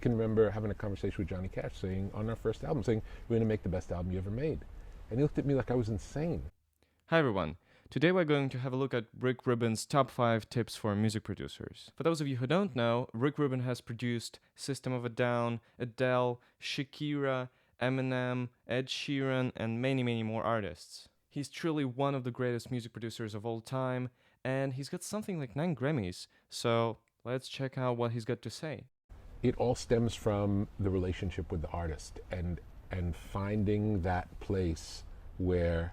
can remember having a conversation with Johnny Cash saying on our first album, saying, we're going to make the best album you ever made. And he looked at me like I was insane. Hi everyone. Today we're going to have a look at Rick Rubin's top 5 tips for music producers. For those of you who don't know, Rick Rubin has produced System of a Down, Adele, Shakira, Eminem, Ed Sheeran, and many more artists. He's truly one of the greatest music producers of all time, and he's got something like 9 Grammys, so let's check out what he's got to say. It all stems from the relationship with the artist and finding that place where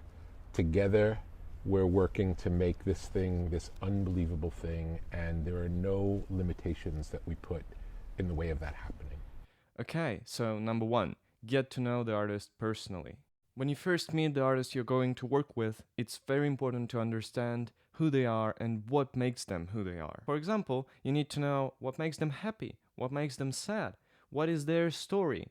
together we're working to make this thing, this unbelievable thing, and there are no limitations that we put in the way of that happening. Okay, so number 1, get to know the artist personally. When you first meet the artist you're going to work with, it's very important to understand who they are and what makes them who they are. For example, you need to know what makes them happy, what makes them sad, what is their story.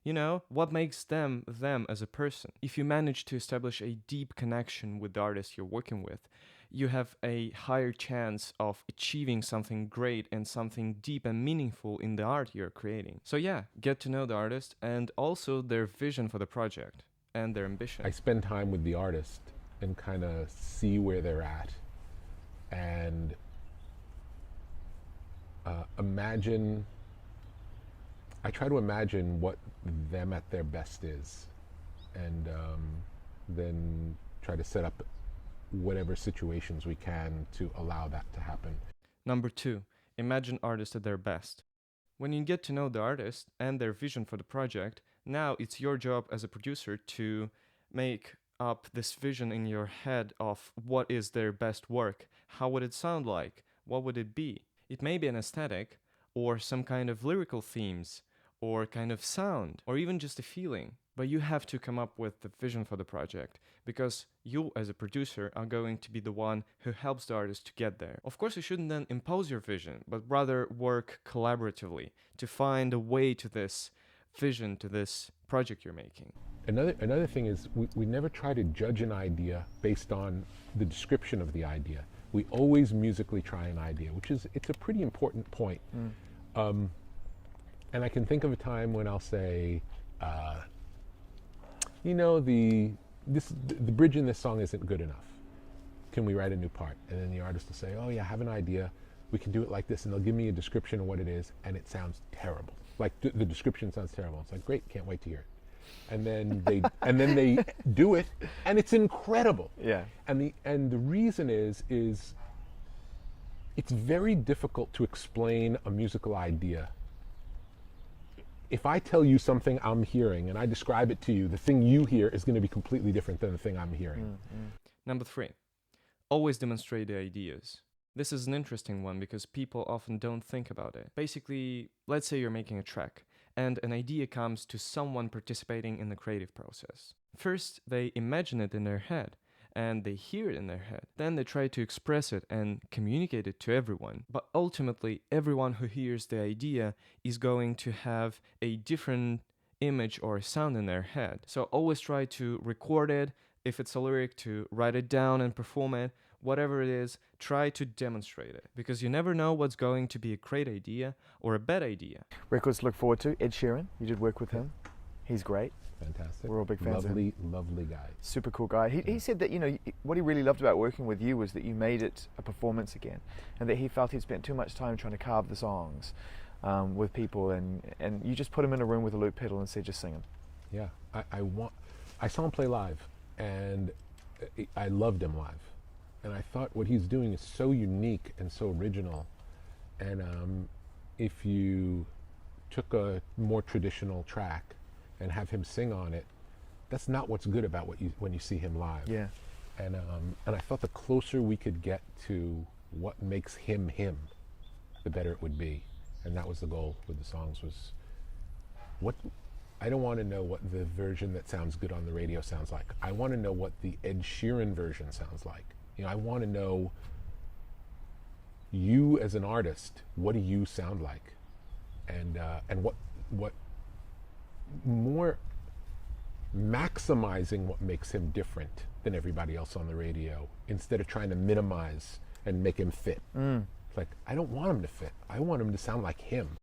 You know, what makes them as a person. If you manage to establish a deep connection with the artist you're working with, you have a higher chance of achieving something great and something deep and meaningful in the art you're creating. So yeah, get to know the artist and also their vision for the project and their ambition. I spend time with the artist and kind of see where they're at and I try to imagine what them at their best is, and then try to set up whatever situations we can to allow that to happen. Number 2, imagine artists at their best. When you get to know the artist and their vision for the project, now it's your job as a producer to make up this vision in your head of what is their best work, how would it sound like, what would it be. It may be an aesthetic, or some kind of lyrical themes, or kind of sound, or even just a feeling. But you have to come up with the vision for the project, because you as a producer are going to be the one who helps the artist to get there. Of course, you shouldn't then impose your vision, but rather work collaboratively to find a way to this vision, to this project you're making. Another thing is we never try to judge an idea based on the description of the idea. We always musically try an idea, it's a pretty important point. And I can think of a time when I'll say, you know, the bridge in this song isn't good enough. Can we write a new part? And then the artist will say, oh yeah, I have an idea. We can do it like this. And they'll give me a description of what it is, and it sounds terrible. Like the description sounds terrible. It's like, great, can't wait to hear it. And then they do it, and it's incredible. Yeah. And the reason is it's very difficult to explain a musical idea. If I tell you something I'm hearing and I describe it to you, the thing you hear is going to be completely different than the thing I'm hearing. Number 3, always demonstrate the ideas. This is an interesting one because people often don't think about it. Basically, let's say you're making a track and an idea comes to someone participating in the creative process. First, they imagine it in their head and they hear it in their head. Then they try to express it and communicate it to everyone. But ultimately, everyone who hears the idea is going to have a different image or sound in their head. So always try to record it. If it's a lyric, to write it down and perform it. Whatever it is, try to demonstrate it. Because you never know what's going to be a great idea or a bad idea. Records to look forward to. Ed Sheeran, you did work with him. He's great. Fantastic. We're all big fans of him. Lovely guy. Super cool guy. He said that, you know, what he really loved about working with you was that you made it a performance again, and that he felt he'd spent too much time trying to carve the songs with people, and you just put him in a room with a loop pedal and said, just sing them. Yeah, I saw him play live, and I loved him live, and I thought what he's doing is so unique and so original, and if you took a more traditional track and have him sing on it, that's not what's good about when you see him live. Yeah. And I thought the closer we could get to what makes him him, the better it would be. And that was the goal with the songs, was I don't want to know what the version that sounds good on the radio sounds like. I want to know what the Ed Sheeran version sounds like. You know, I want to know, you as an artist, what do you sound like? And what more maximizing what makes him different than everybody else on the radio, instead of trying to minimize and make him fit. It's like, I don't want him to fit. I want him to sound like him.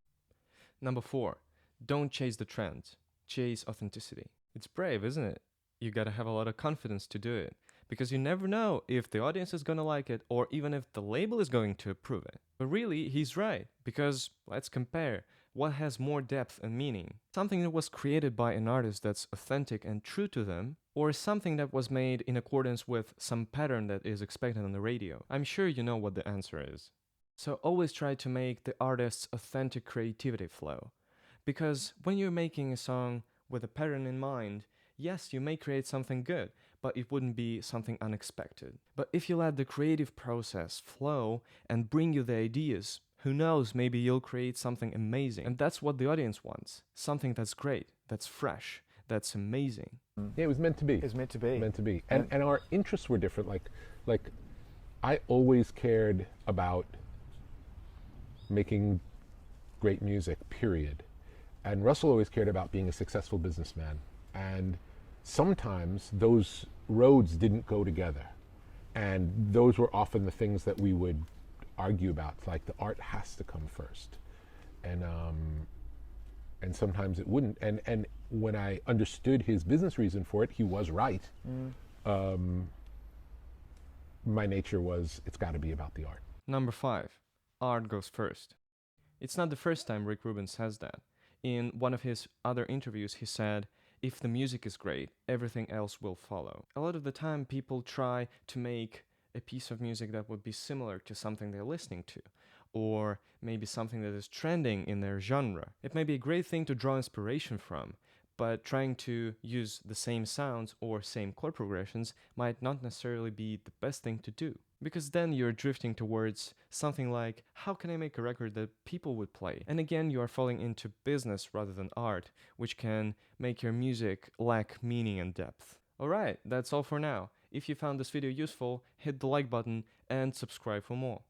Number 4, don't chase the trend, chase authenticity. It's brave, isn't it? You gotta have a lot of confidence to do it, because you never know if the audience is gonna like it or even if the label is going to approve it. But really, he's right, because let's compare. What has more depth and meaning? Something that was created by an artist that's authentic and true to them, or something that was made in accordance with some pattern that is expected on the radio? I'm sure you know what the answer is. So always try to make the artist's authentic creativity flow. Because when you're making a song with a pattern in mind, yes, you may create something good, but it wouldn't be something unexpected. But if you let the creative process flow and bring you the ideas, who knows, maybe you'll create something amazing. And that's what the audience wants. Something that's great, that's fresh, that's amazing. Yeah, it was meant to be. It's meant to be. Meant to be. And our interests were different. Like I always cared about making great music, period. And Russell always cared about being a successful businessman. And sometimes those roads didn't go together. And those were often the things that we would argue about. Like the art has to come first. And sometimes it wouldn't. And when I understood his business reason for it, he was right. My nature was, it's got to be about the art. Number 5, art goes first. It's not the first time Rick Rubin says that. In one of his other interviews, he said, if the music is great, everything else will follow. A lot of the time, people try to make a piece of music that would be similar to something they're listening to, or maybe something that is trending in their genre. It may be a great thing to draw inspiration from, but trying to use the same sounds or same chord progressions might not necessarily be the best thing to do. Because then you're drifting towards something like, how can I make a record that people would play? And again, you are falling into business rather than art, which can make your music lack meaning and depth. Alright, that's all for now. If you found this video useful, hit the like button and subscribe for more.